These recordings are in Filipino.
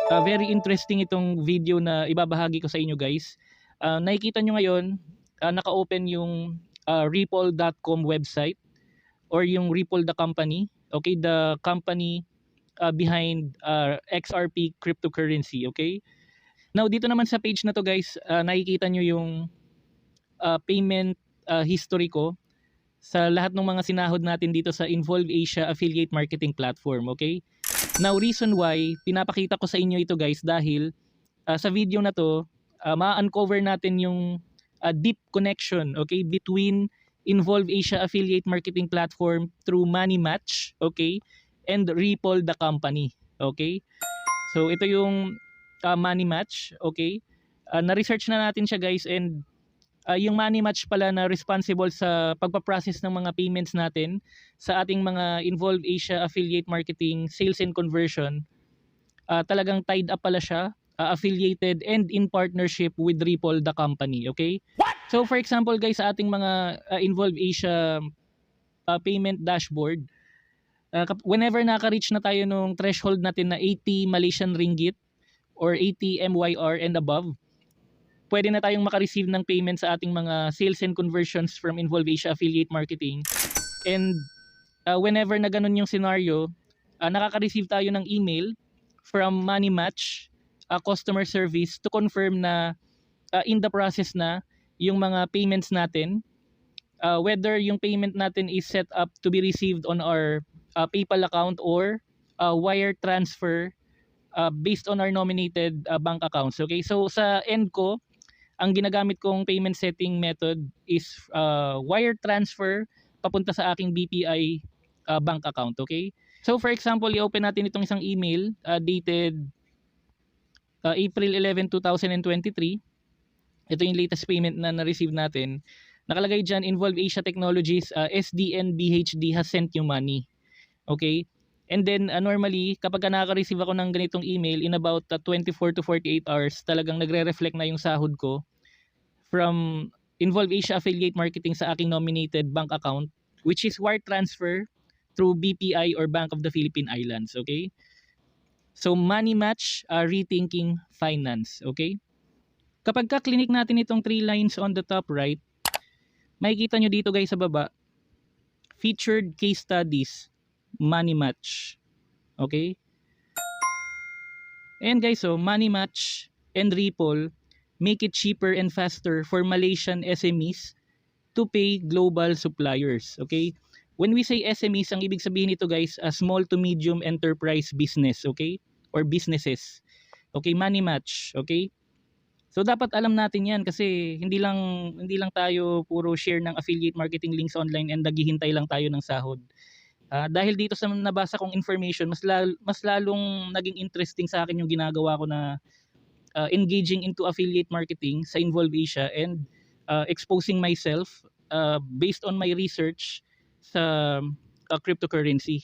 Very interesting itong video na ibabahagi ko sa inyo guys. Nakikita nyo ngayon, naka-open yung ripple.com website or yung Ripple the company. Okay, the company behind XRP cryptocurrency. Okay. Now dito naman sa page na to guys, nakikita nyo yung payment history ko sa lahat ng mga sinahod natin dito sa Involve Asia Affiliate Marketing Platform. Okay. Now reason why pinapakita ko sa inyo ito guys dahil sa video na to ma-uncover natin yung deep connection, okay, between Involve Asia Affiliate Marketing Platform through Money Match, okay, and Ripple the company, okay. So ito yung Money Match, okay. Na-research na natin siya guys, and yung Money Match pala na responsible sa pagpaprocess ng mga payments natin sa ating mga Involve Asia Affiliate Marketing Sales and Conversion. Talagang tied up pala siya, affiliated and in partnership with Ripple the company, okay? What? So for example guys, sa ating mga Involve Asia payment dashboard, whenever naka-reach na tayo nung threshold natin na 80 Malaysian ringgit or 80 MYR and above, pwede na tayong maka-receive ng payment sa ating mga sales and conversions from Involve Asia Affiliate Marketing. And whenever na ganun yung scenario, nakaka-receive tayo ng email from Money Match customer service to confirm na in the process na yung mga payments natin, whether yung payment natin is set up to be received on our PayPal account or wire transfer based on our nominated bank accounts. Okay, so sa end ko, ang ginagamit kong payment setting method is wire transfer papunta sa aking BPI bank account. Okay, so for example, i-open natin itong isang email dated April 11, 2023. Ito yung latest payment na na-receive natin. Nakalagay dyan, Involve Asia Technologies, SDN BHD has sent you money. Okay? And then normally, kapag nakaka-receive ako ng ganitong email in about 24 to 48 hours, talagang nagre-reflect na yung sahod ko from Involve Asia Affiliate Marketing sa aking nominated bank account, which is wire transfer through BPI or Bank of the Philippine Islands. Okay? So Money Match, rethinking finance, okay? Kapag ka-clinic natin itong 3 lines on the top right, makikita nyo dito guys sa baba, featured case studies, Money Match, okay? And guys, so Money Match and Ripple make it cheaper and faster for Malaysian SMEs to pay global suppliers, okay? When we say SMEs, ang ibig sabihin nito guys, a small to medium enterprise business, okay? Or businesses. Okay, Money Match, okay? So dapat alam natin 'yan kasi hindi lang tayo puro share ng affiliate marketing links online and naghihintay lang tayo ng sahod. Dahil dito sa nabasa kong information, mas lalong naging interesting sa akin yung ginagawa ko na engaging into affiliate marketing sa Involve Asia and exposing myself based on my research sa cryptocurrency.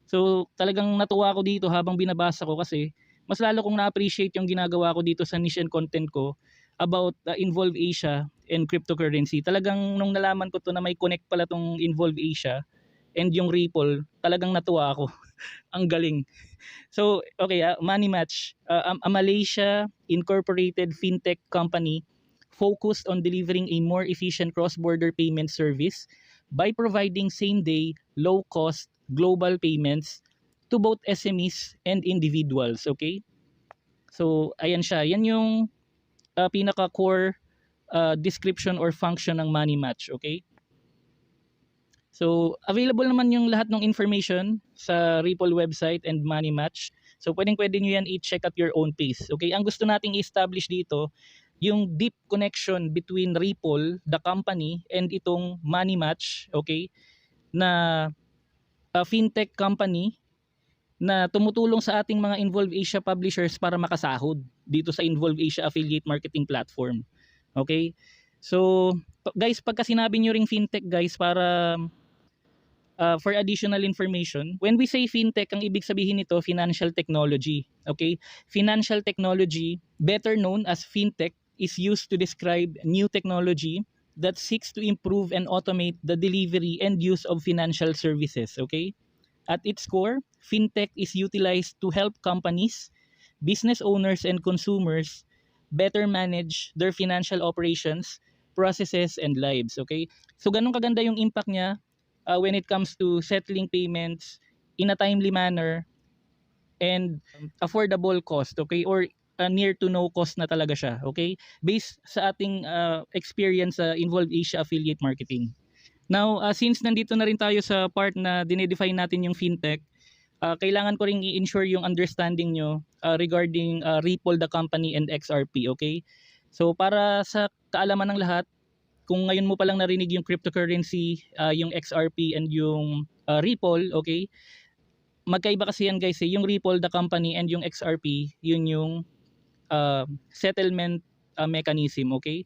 So talagang natuwa ako dito habang binabasa ko kasi mas lalo kong na-appreciate yung ginagawa ko dito sa niche and content ko about Involve Asia and cryptocurrency. Talagang nung nalaman ko to na may connect pala tong Involve Asia and yung Ripple, talagang natuwa ako. Ang galing. So, okay, Money Match, a Malaysia incorporated fintech company focused on delivering a more efficient cross-border payment service by providing same-day, low-cost global payments to both SMEs and individuals, okay? So, ayan siya. Yan yung pinaka-core description or function ng Money Match, okay? So, available naman yung lahat ng information sa Ripple website and Money Match. So, pwede nyo yan i-check at your own pace, okay? Ang gusto nating i-establish dito, yung deep connection between Ripple, the company, and itong Money Match, okay? Na fintech company na tumutulong sa ating mga Involve Asia publishers para makasahod dito sa Involve Asia Affiliate Marketing Platform. Okay? So, guys, pagka sinabi nyo ring fintech, guys, para for additional information, when we say fintech, ang ibig sabihin nito, financial technology. Okay? Financial technology, better known as fintech, is used to describe new technology that seeks to improve and automate the delivery and use of financial services. Okay? At its core, fintech is utilized to help companies business owners and consumers better manage their financial operations, processes, and lives. Okay? So ganun kaganda yung impact niya when it comes to settling payments in a timely manner and affordable cost, okay? Or near to no cost na talaga siya, okay? Based sa ating experience sa Involve Asia affiliate marketing. Now, since nandito na rin tayo sa part na dinedefine natin yung fintech, kailangan ko ring i-ensure yung understanding nyo regarding Ripple the company and XRP, okay? So para sa kaalaman ng lahat, kung ngayon mo palang narinig yung cryptocurrency, yung XRP and yung Ripple, okay? Magkaiba kasi yan guys eh. Yung Ripple the company and yung XRP, yun yung settlement mechanism, okay?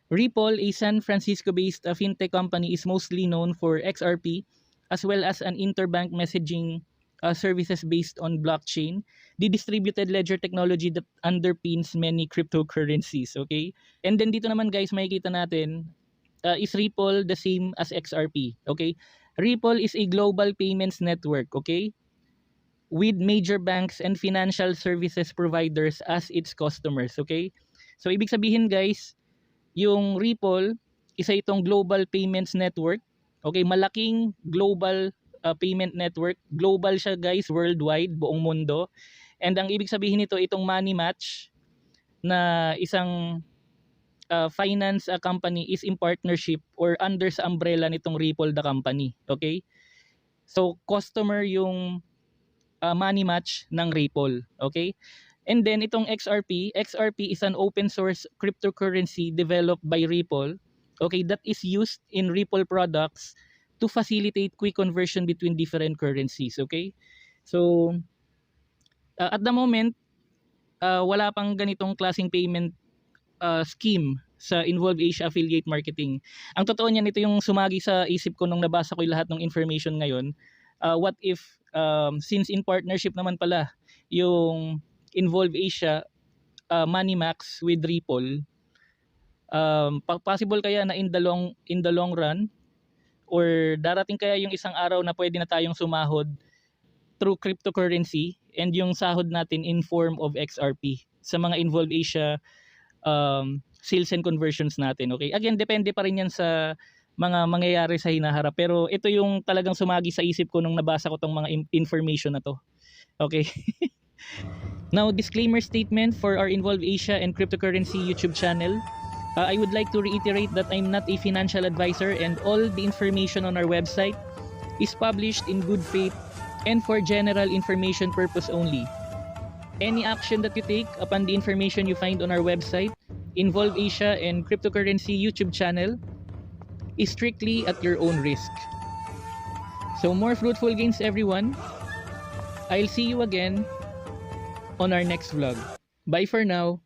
Ripple, a San Francisco-based fintech company, is mostly known for XRP as well as an interbank messaging services based on blockchain, the distributed ledger technology that underpins many cryptocurrencies, okay? And then dito naman guys, makikita natin, is Ripple the same as XRP, okay? Ripple is a global payments network, okay? With major banks and financial services providers as its customers, okay? So ibig sabihin guys, yung Ripple, isa itong global payments network, okay? Malaking global payment network. Global siya guys, worldwide, buong mundo. And ang ibig sabihin nito, itong Money Match na isang finance company is in partnership or under sa umbrella nitong Ripple the company, okay? So customer yung Money Match ng Ripple, okay? And then itong XRP is an open source cryptocurrency developed by Ripple, okay, that is used in Ripple products to facilitate quick conversion between different currencies, okay? So at the moment, wala pang ganitong klaseng payment scheme sa Involve Asia affiliate marketing. Ang totoo niyan, ito yung sumagi sa isip ko nung nabasa ko yung lahat ng information ngayon. What if since in partnership naman pala yung Involve Asia MoneyMax with Ripple, possible kaya na in the long run or darating kaya yung isang araw na pwede na tayong sumahod through cryptocurrency and yung sahod natin in form of XRP sa mga Involve Asia sales and conversions natin, okay? Again, depende pa rin yan sa mga mangyayari sa hinaharap, pero ito yung talagang sumagi sa isip ko nung nabasa ko tong mga information na to, okay? Now, disclaimer statement for our Involve Asia and Cryptocurrency YouTube channel. I would like to reiterate that I'm not a financial advisor and all the information on our website is published in good faith and for general information purpose only. Any action that you take upon the information you find on our website, Involve Asia and Cryptocurrency YouTube channel, is strictly at your own risk. So more fruitful gains everyone. I'll see you again on our next vlog. Bye for now.